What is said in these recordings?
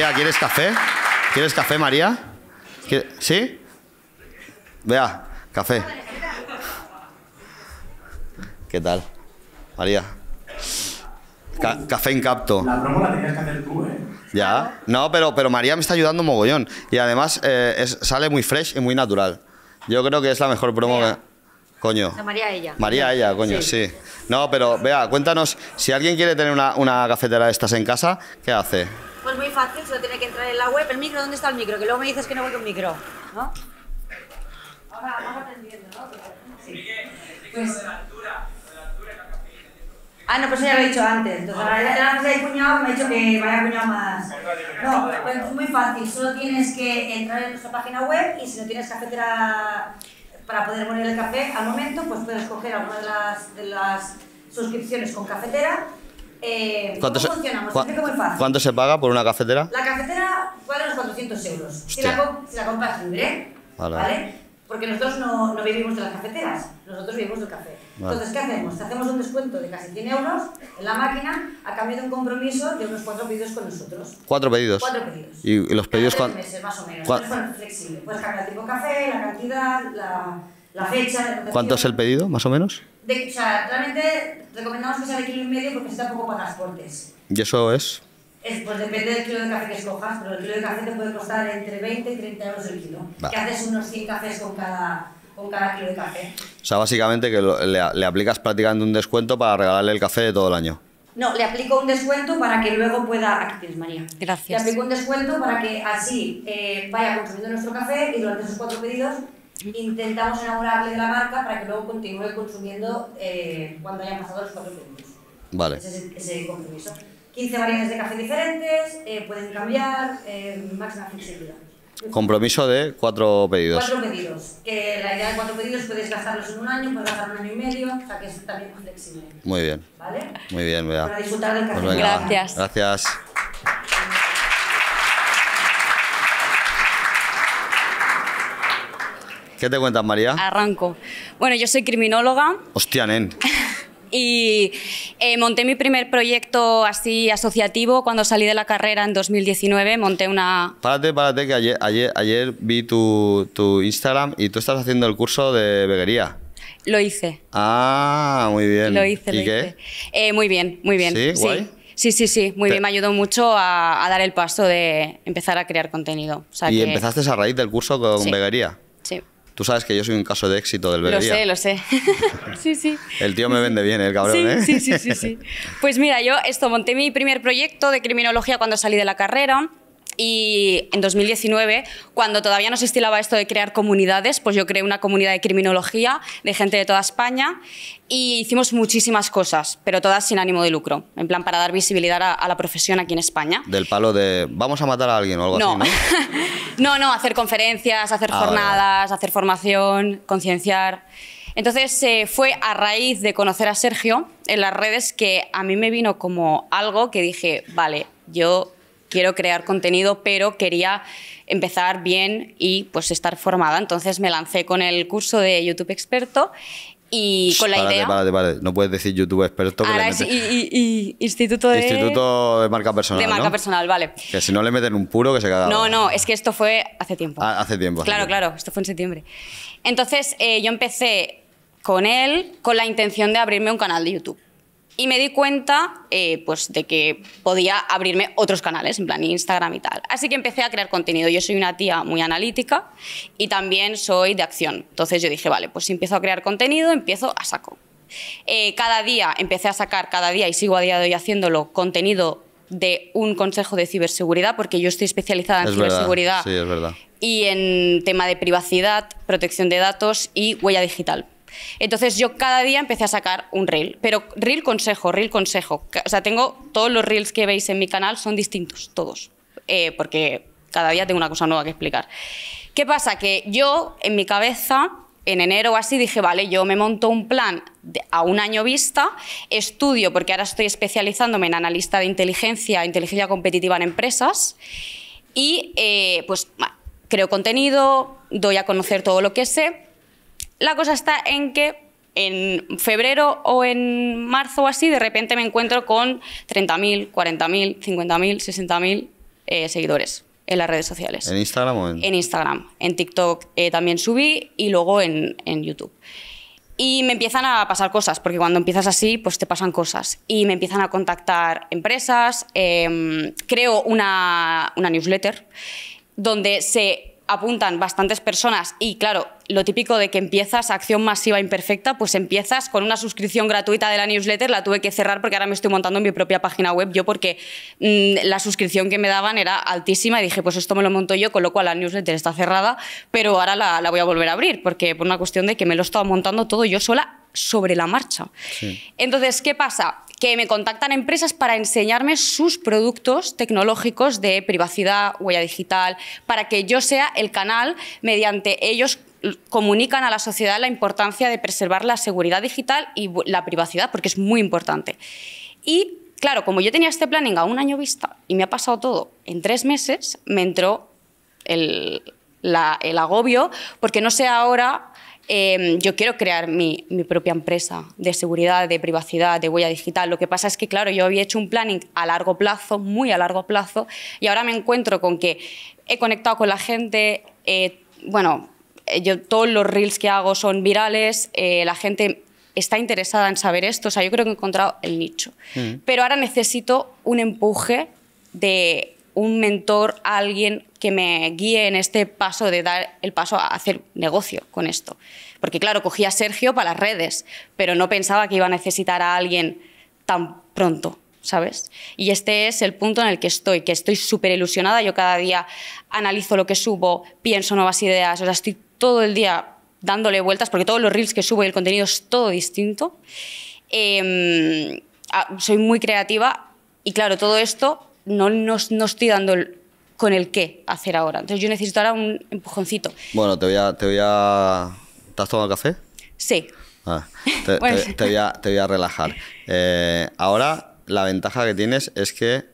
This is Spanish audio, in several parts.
María, ¿quieres café? ¿Quieres café, María? ¿Sí? Vea, café. ¿Qué tal, María? Café en Capto. La promo la tenías que hacer tú, ¿eh? Ya. No, pero María me está ayudando un mogollón. Y además sale muy fresh y muy natural. Yo creo que es la mejor promo que... Coño. María ella. María ella, coño, sí. No, pero vea, cuéntanos, si alguien quiere tener una cafetera de estas en casa, ¿qué hace? Pues muy fácil, solo tiene que entrar en la web. ¿El micro? ¿Dónde está el micro? Que luego me dices que no voy con micro, ¿no? Ahora vamos atendiendo, ¿no? Sí. Pues... Ah, no, pues eso ya lo he dicho antes. Entonces, ahora el cuñado me ha dicho que vaya cuñado más. No, pues es muy fácil. Solo tienes que entrar en nuestra página web y si no tienes cafetera para poder poner el café al momento, pues puedes coger alguna de las suscripciones con cafetera. ¿Cómo funcionamos? Muy fácil. ¿Cuánto se paga por una cafetera? La cafetera vale unos 400 euros. Si la compras libre, ¿vale? Porque nosotros no vivimos de las cafeteras, nosotros vivimos del café. Vale. Entonces, ¿qué hacemos? Te hacemos un descuento de casi 100 euros en la máquina a cambio de un compromiso de unos 4 pedidos con nosotros. ¿4 pedidos? 4 pedidos. ¿Y los pedidos cada 3 meses, más o menos. Es flexible. Puedes cambiar el tipo de café, la cantidad, la fecha... ¿Cuánto es el pedido, más o menos? O sea, realmente recomendamos que sea de 1,5 kg porque está poco para transportes. ¿Y eso es? Pues depende del kilo de café que escojas, pero el kilo de café te puede costar entre 20 y 30 euros el kilo. Que haces unos 100 cafés con cada kilo de café. O sea, básicamente que le aplicas prácticamente un descuento para regalarle el café de todo el año. No, le aplico un descuento para que luego pueda... Aquí tienes, María. Gracias. Le aplico un descuento para que así vaya consumiendo nuestro café y durante esos 4 pedidos intentamos enamorarle de la marca para que luego continúe consumiendo cuando hayan pasado los 4 pedidos. Vale. Ese es el compromiso. 15 variedades de café diferentes, pueden cambiar, máxima flexibilidad. Compromiso de 4 pedidos. 4 pedidos. Que la idea de 4 pedidos puedes gastarlos en un año, puedes gastar 1 año y medio, o sea que es también muy flexible. Muy bien. ¿Vale? Muy bien, vea. Para disfrutar del café. Pues venga, gracias. Gracias. ¿Qué te cuentas, María? Arranco. Bueno, yo soy criminóloga. Hostia, nen. Y monté mi primer proyecto así asociativo cuando salí de la carrera en 2019. Monté una... Párate, que ayer vi tu Instagram y tú estás haciendo el curso de veguería. Lo hice. Ah, muy bien. Lo hice, ¿Y qué? Muy bien, muy bien. ¿Sí? ¿Guay? Sí, muy bien. Me ayudó mucho a dar el paso de empezar a crear contenido. O sea ¿Y que... empezaste a raíz del curso con veguería? Sí. Tú sabes que yo soy un caso de éxito del veguería. Lo sé. Sí. El tío me vende bien, el cabrón, sí, ¿eh? Sí. Pues mira, yo monté mi primer proyecto de criminología cuando salí de la carrera. Y en 2019, cuando todavía no se estilaba esto de crear comunidades, pues yo creé una comunidad de criminología de gente de toda España y hicimos muchísimas cosas, pero todas sin ánimo de lucro, en plan para dar visibilidad a la profesión aquí en España. Del palo de vamos a matar a alguien o algo así, ¿no? No, hacer conferencias, hacer jornadas, hacer formación, concienciar. Entonces fue a raíz de conocer a Sergio en las redes que a mí me vino como algo que dije, vale, yo quiero crear contenido, pero quería empezar bien y pues estar formada. Entonces me lancé con el curso de YouTube Experto y con la idea... Párate. No puedes decir YouTube Experto. Ahora es Instituto de Marca Personal, de marca ¿no? personal, vale. Que si no le meten un puro que se caga. No, es que esto fue hace tiempo. Hace tiempo. Claro, esto fue en septiembre. Entonces yo empecé con él con la intención de abrirme un canal de YouTube. Y me di cuenta pues, de que podía abrirme otros canales, en plan Instagram y tal. Así que empecé a crear contenido. Yo soy una tía muy analítica y también soy de acción. Entonces yo dije, vale, pues si empiezo a crear contenido, empiezo a saco. Cada día empecé a sacar, y sigo a día de hoy haciéndolo, contenido de un consejo de ciberseguridad, porque yo estoy especializada en ciberseguridad. Sí, es verdad. Y en tema de privacidad, protección de datos y huella digital. Entonces yo cada día empecé a sacar un reel, pero reel consejo. O sea, tengo todos los reels que veis en mi canal son distintos, todos, porque cada día tengo una cosa nueva que explicar. ¿Qué pasa? Que yo en mi cabeza, en enero o así, dije, vale, yo me monto un plan a un año vista, estudio, porque ahora estoy especializándome en analista de inteligencia competitiva en empresas, y pues creo contenido, doy a conocer todo lo que sé. La cosa está en que en febrero o en marzo o así, de repente me encuentro con 30.000, 40.000, 50.000, 60.000 seguidores en las redes sociales. ¿En Instagram o en...? En Instagram. En TikTok también subí y luego en YouTube. Y me empiezan a pasar cosas, porque cuando empiezas así, pues te pasan cosas. Y me empiezan a contactar empresas, creo una newsletter donde se apuntan bastantes personas y, claro, lo típico de que empiezas acción masiva imperfecta, pues empiezas con una suscripción gratuita de la newsletter, la tuve que cerrar porque ahora me estoy montando mi propia página web yo porque la suscripción que me daban era altísima y dije, pues esto me lo monto yo, con lo cual la newsletter está cerrada, pero ahora la voy a volver a abrir porque por una cuestión de que me lo he estado montando todo yo sola sobre la marcha. Sí. Entonces, ¿qué pasa? Que me contactan empresas para enseñarme sus productos tecnológicos de privacidad, huella digital, para que yo sea el canal mediante ellos comunican a la sociedad la importancia de preservar la seguridad digital y la privacidad, porque es muy importante. Y, claro, como yo tenía este planning a un año vista y me ha pasado todo en 3 meses, me entró el agobio, porque no sé ahora... yo quiero crear mi propia empresa de seguridad, de privacidad, de huella digital. Lo que pasa es que, claro, yo había hecho un planning a largo plazo, muy a largo plazo, y ahora me encuentro con que he conectado con la gente, yo todos los reels que hago son virales, la gente está interesada en saber esto, o sea, yo creo que he encontrado el nicho. Pero ahora necesito un empuje de un mentor, alguien que me guíe en este paso de dar el paso a hacer negocio con esto. Porque claro, cogí a Sergio para las redes, pero no pensaba que iba a necesitar a alguien tan pronto, ¿sabes? Y este es el punto en el que estoy súper ilusionada. Yo cada día analizo lo que subo, pienso nuevas ideas, o sea, estoy todo el día dándole vueltas, porque todos los reels que subo y el contenido es todo distinto. Soy muy creativa y claro, todo esto no estoy dando con el qué hacer ahora. Entonces yo necesito ahora un empujoncito. Bueno, te voy a... ¿Te has tomado café? Sí. Te voy a relajar. Ahora la ventaja que tienes es que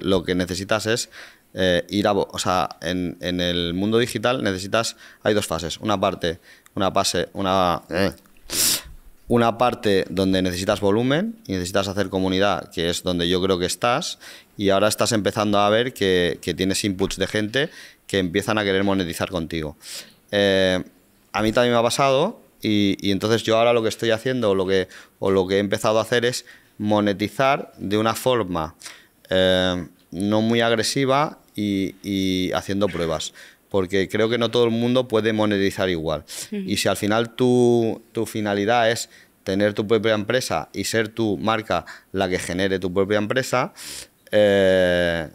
lo que necesitas es ir a... O sea, en el mundo digital hay 2 fases. Una parte donde necesitas volumen y necesitas hacer comunidad, que es donde yo creo que estás, y ahora estás empezando a ver que tienes inputs de gente que empiezan a querer monetizar contigo. A mí también me ha pasado y entonces yo ahora lo que estoy haciendo o lo que he empezado a hacer es monetizar de una forma no muy agresiva y haciendo pruebas. Porque creo que no todo el mundo puede monetizar igual. Y si al final tu finalidad es tener tu propia empresa y ser tu marca la que genere tu propia empresa, es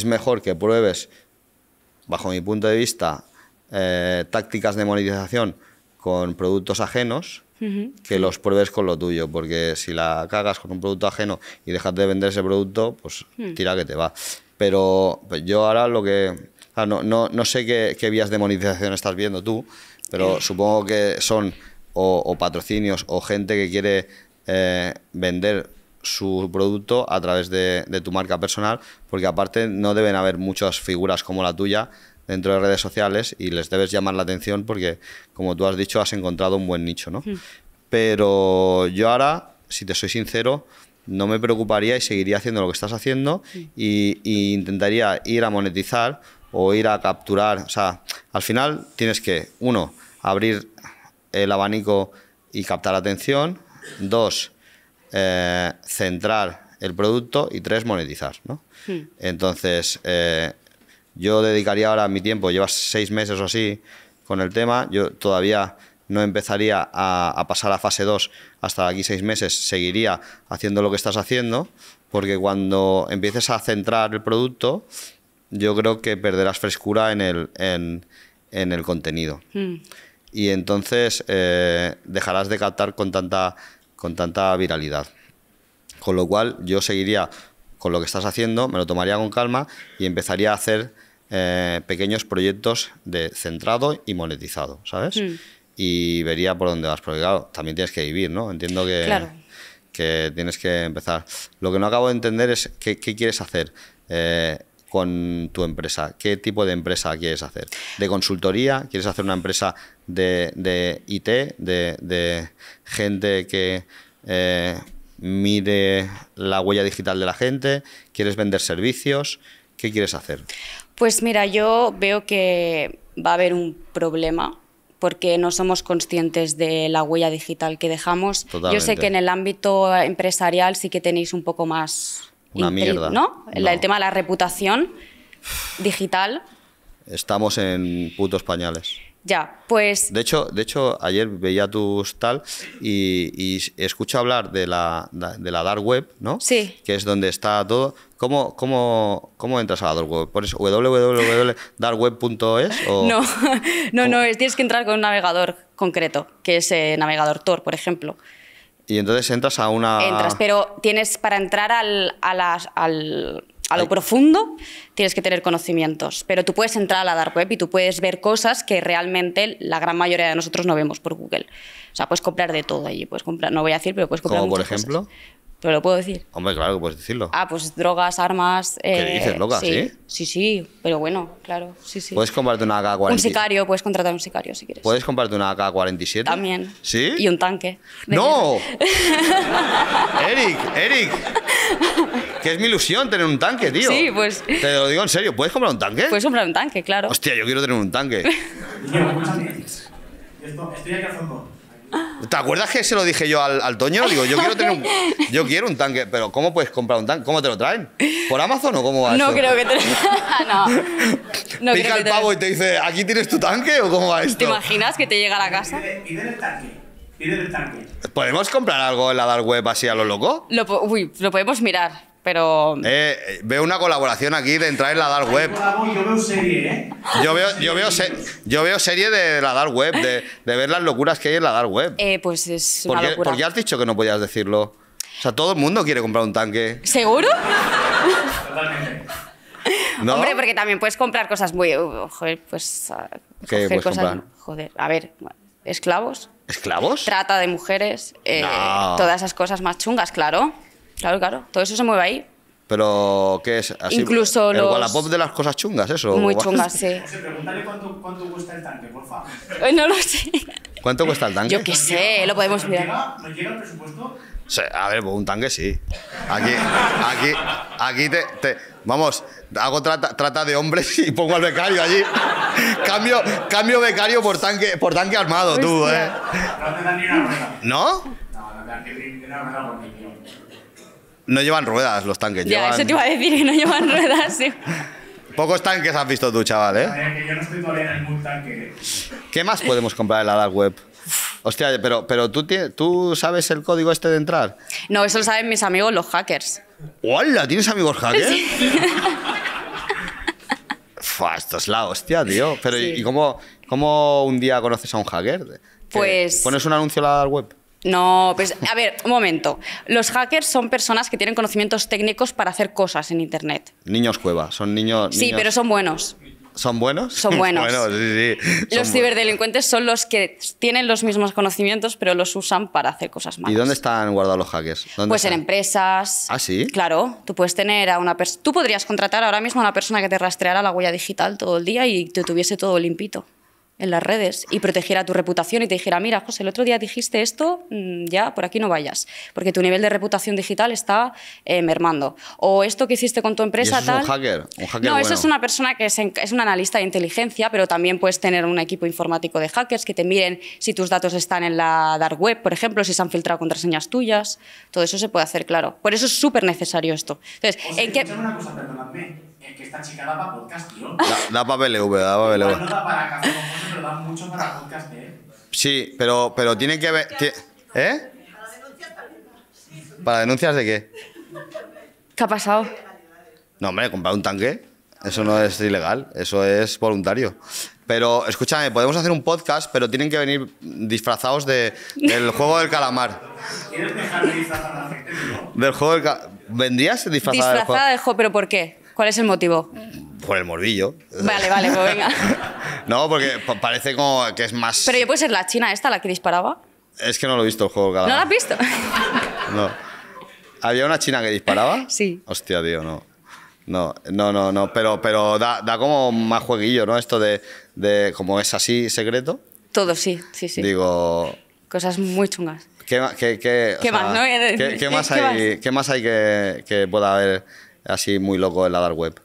mejor que pruebes, bajo mi punto de vista, tácticas de monetización con productos ajenos que los pruebes con lo tuyo. Porque si la cagas con un producto ajeno y dejas de vender ese producto, pues tira que te va. Pero pues yo ahora lo que... No sé qué vías de monetización estás viendo tú, pero supongo que son o patrocinios o gente que quiere vender su producto a través de tu marca personal, porque aparte no deben haber muchas figuras como la tuya dentro de redes sociales y les debes llamar la atención porque, como tú has dicho, has encontrado un buen nicho, ¿no? Pero yo ahora, si te soy sincero, no me preocuparía y seguiría haciendo lo que estás haciendo y intentaría ir a monetizar o ir a capturar. O sea, al final tienes que, 1, abrir el abanico y captar atención, 2, centrar el producto y 3, monetizar, ¿no? Entonces, yo dedicaría ahora mi tiempo, llevas 6 meses o así con el tema, yo todavía no empezaría a pasar a fase 2 hasta aquí 6 meses, seguiría haciendo lo que estás haciendo, porque cuando empieces a centrar el producto, yo creo que perderás frescura en el contenido. Y entonces dejarás de captar con tanta viralidad. Con lo cual yo seguiría con lo que estás haciendo, me lo tomaría con calma y empezaría a hacer pequeños proyectos de centrado y monetizado, ¿sabes? Y vería por dónde vas, porque claro, también tienes que vivir, ¿no? Entiendo que, claro, que tienes que empezar. Lo que no acabo de entender es qué quieres hacer con tu empresa. ¿Qué tipo de empresa quieres hacer? ¿De consultoría? ¿Quieres hacer una empresa de IT? ¿De gente que mide la huella digital de la gente? ¿Quieres vender servicios? ¿Qué quieres hacer? Pues mira, yo veo que va a haber un problema porque no somos conscientes de la huella digital que dejamos. Totalmente. Yo sé que en el ámbito empresarial sí que tenéis un poco más... Una mierda. ¿No? No. El tema de la reputación digital. Estamos en putos pañales. Ya, pues... De hecho, ayer veía tus tal y escucho hablar de la dark web, ¿no? Sí. Que es donde está todo. ¿Cómo entras a la dark web? ¿Pones www.darkweb.es? No, tienes que entrar con un navegador concreto, que es navegador Tor, por ejemplo. Y entonces entras a una... Entras, pero tienes para entrar a lo profundo tienes que tener conocimientos, pero tú puedes entrar a la dark web y tú puedes ver cosas que realmente la gran mayoría de nosotros no vemos por Google. O sea, puedes comprar de todo allí, puedes comprar, no voy a decir, pero puedes comprar ¿Como por muchas ejemplo? cosas. Pero lo puedo decir. Hombre, claro que puedes decirlo. Ah, pues drogas, armas... ¿Qué dices, loca? Sí, ¿Sí? sí, pero bueno, claro, sí. Puedes comprarte una AK-47. Un sicario, puedes contratar un sicario si quieres. ¿Puedes comprarte una AK-47? También. ¿Sí? Y un tanque. ¡No! Eric, que es mi ilusión tener un tanque, tío. Sí, pues... Te lo digo en serio, ¿puedes comprar un tanque? Puedes comprar un tanque, claro. Hostia, yo quiero tener un tanque. Niño, escúchame. Estoy aquí al fondo. ¿Te acuerdas que se lo dije yo al Toño? Digo, yo quiero un tanque, pero ¿cómo puedes comprar un tanque? ¿Cómo te lo traen? ¿Por Amazon o cómo va No esto? creo que te... no Pica creo que el pavo y te dice, ¿aquí tienes tu tanque o cómo va esto? ¿Te imaginas que te llega a la casa? Pide el tanque. Pide el tanque. ¿Podemos comprar algo en la dark web así a lo loco? Lo podemos mirar, pero... Veo una colaboración aquí de entrar en la dark web. Yo veo serie, ¿eh? Yo veo serie de la dark web, de ver las locuras que hay en la dark web. Pues es una locura. ¿Por qué has dicho que no podías decirlo? O sea, todo el mundo quiere comprar un tanque, ¿Seguro? Totalmente. ¿no? Hombre, porque también puedes comprar cosas muy... Joder, pues... ¿Qué coger puedes cosas... comprar? Joder, a ver, esclavos, ¿Esclavos? trata de mujeres, No. todas esas cosas más chungas, claro. Claro. Todo eso se mueve ahí. ¿Pero qué es? ¿Así, Incluso el los- Wallapop de las cosas chungas, eso? Muy chungas, sí. José, pregúntale cuánto cuesta el tanque, por favor. No lo sé. ¿Cuánto cuesta el tanque? Yo qué sé, lo podemos mirar. ¿Nos llega el presupuesto? Sí, a ver, pues un tanque sí. Aquí vamos, hago trata de hombres y pongo al becario allí. Cambio becario por tanque armado, tú, ¿eh? No te dan ni una rueda. ¿No? No te dan ni una rueda porque tío. No llevan ruedas los tanques. Ya, eso te iba a decir, que no llevan ruedas, sí. Pocos tanques has visto tú, chaval, ¿eh? Que yo no estoy todavía en ningún tanque. ¿Qué más podemos comprar en la dark web? Hostia, pero ¿tú sabes el código este de entrar? No, eso lo saben mis amigos los hackers. ¡Hola! ¿Tienes amigos hackers? Fua, esto es la hostia, tío. Pero Sí. ¿y cómo un día conoces a un hacker? ¿Que Pues- ¿Pones un anuncio en la dark web? No, pues a ver, un momento. Los hackers son personas que tienen conocimientos técnicos para hacer cosas en Internet. Niños cueva, son niños... Sí, pero son buenos. ¿Son buenos? Son buenos. Bueno, sí. Los Son ciberdelincuentes son los que tienen los mismos conocimientos, pero los usan para hacer cosas ¿Y malas. dónde están guardados los hackers? ¿Dónde Pues en están? empresas. ¿Ah, sí? Claro, tú puedes tener a una persona. Tú podrías contratar ahora mismo a una persona que te rastreara la huella digital todo el día y te tuviese todo limpito en las redes y protegiera tu reputación y te dijera, mira, José, el otro día dijiste esto, ya por aquí no vayas, porque tu nivel de reputación digital está mermando. O esto que hiciste con tu empresa, ¿Y eso es tal. un hacker? ¿Un hacker No, eso bueno? es una persona que es un analista de inteligencia, pero también puedes tener un equipo informático de hackers que te miren si tus datos están en la dark web, por ejemplo, si se han filtrado contraseñas tuyas. Todo eso se puede hacer, claro. Por eso es súper necesario esto. Entonces, O sea, ¿en qué...? escúchame una cosa, perdonadme. Que esta chica da para podcast, tío. Da para PLV, da para Igual PLV. no da para café con José, pero da mucho para podcast, ¿eh? Sí, pero tiene que ver... ¿Eh? ¿Para denuncias de qué? ¿Qué ha pasado? No, hombre, comprar un tanque, eso no es ilegal, eso es voluntario. Pero, escúchame, podemos hacer un podcast, pero tienen que venir disfrazados del juego del calamar. ¿Quieres dejar de disfrazar a la gente, tío? Del juego del ¿Vendrías disfrazada del juego? Disfrazada de juego, ¿pero por qué? ¿Cuál es el motivo? Por el morbillo. Vale, pues venga. No, porque parece como que es más... Pero yo puede ser la china esta la que disparaba. Es que no lo he visto el juego del ¿No la calamar. has visto? No. ¿Había una china que disparaba? Sí. Hostia, tío, no. No, pero da como más jueguillo, ¿no? Esto de como es así secreto. Todo, sí. Digo, Cosas muy chungas. ¿qué más, ¿Qué más, no? ¿qué más ¿Qué hay, ¿qué más hay que pueda haber así muy loco en la dark web?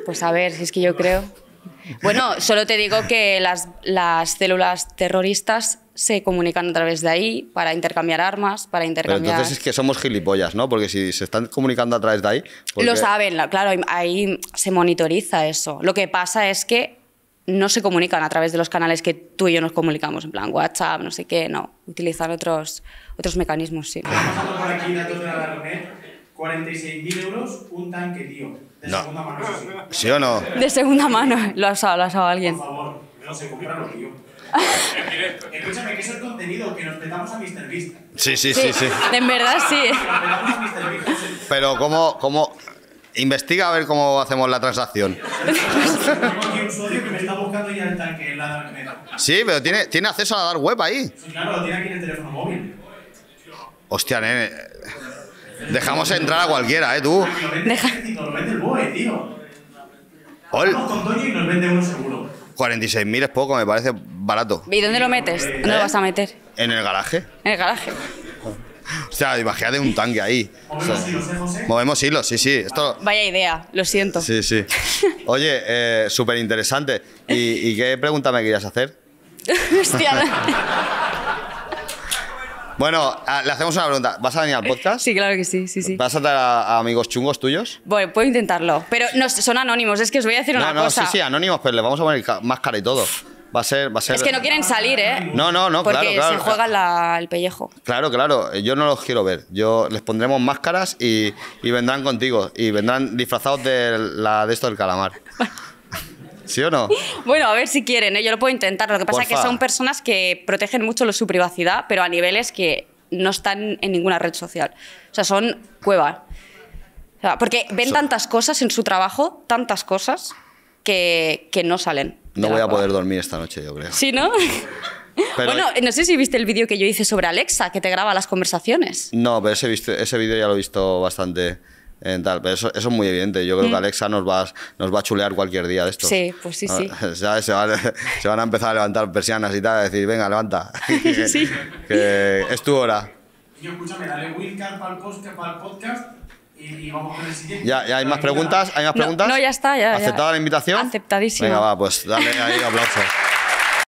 Pues a ver, si es que yo creo... Bueno, solo te digo que las células terroristas se comunican a través de ahí para intercambiar armas, para Pero intercambiar... entonces es que somos gilipollas, ¿no? Porque si se están comunicando a través de ahí... porque- Lo saben, claro, ahí se monitoriza eso. Lo que pasa es que no se comunican a través de los canales que tú y yo nos comunicamos, en plan WhatsApp, no sé qué, no. Utilizan otros mecanismos, sí. Estamos pasando por aquí datos de la Darknet. 46.000 euros un tanque, tío. De No. segunda mano, eso sí. ¿Sí o no? De segunda mano, lo ha usado alguien. Por favor, no se cómpralo, tío. Escúchame, que es el contenido que nos petamos a MrBeast. Sí. En verdad sí. Que nos petamos a MrBeast. Pero ¿cómo? Investiga a ver cómo hacemos la transacción. Tengo aquí un socio que me está buscando ya el tanque en la Darknet. Sí, pero tiene acceso a la dark web ahí. Eso, claro, lo tiene aquí en el teléfono móvil. Hostia, nene. Dejamos entrar a cualquiera, tú. Que lo vende el ejército, lo vende el BOE, tío. Ol, Vamos con Toño y nos vende uno seguro. 46.000 es poco, me parece barato. ¿Y dónde lo metes? ¿Dónde lo vas a meter? ¿En el garaje? En el garaje. O sea, imagínate un tanque ahí. Movemos hilos, José. Movemos hilos, sí. Esto... Vaya idea, lo siento. Sí. Oye, súper interesante. ¿Y qué pregunta me querías hacer? Hostia. Bueno, le hacemos una pregunta. ¿Vas a venir al podcast? Sí, claro que sí. ¿Vas a traer a amigos chungos tuyos? Bueno, puedo intentarlo. Pero no, son anónimos, es que os voy a decir una cosa. Sí, anónimos, pero le vamos a poner máscara y todo. Va a ser... Es que no quieren salir, ¿eh? No, Porque claro. se juegan el pellejo. Claro, yo no los quiero ver. Yo les pondremos máscaras y vendrán contigo. Y vendrán disfrazados de esto del calamar. ¿Sí o no? Bueno, a ver si quieren, ¿eh? Yo lo puedo intentar. Lo que pasa es que Porfa. son personas que protegen mucho su privacidad, pero a niveles que no están en ninguna red social. O sea, son cueva. O sea, porque ven tantas cosas en su trabajo, tantas cosas, que no salen. de No la voy a cueva. poder dormir esta noche, yo creo. ¿Sí, no? Pero- Bueno, no sé si viste el vídeo que yo hice sobre Alexa, que te graba las conversaciones. No, pero ese vídeo ya lo he visto bastante en tal. Pero eso es muy evidente. Yo creo que Alexa nos va a chulear cualquier día de estos. Sí, pues sí. ¿Sabes? Se van a empezar a levantar persianas y tal, a decir, venga, levanta. Sí. Que es tu hora. Yo, escúchame, dale Wilcar para el podcast y vamos con el siguiente. ¿Ya hay más preguntas? ¿Hay más preguntas? No, ya está. Ya. ¿Aceptada la invitación? Aceptadísima. Venga, va, pues dale ahí aplauso.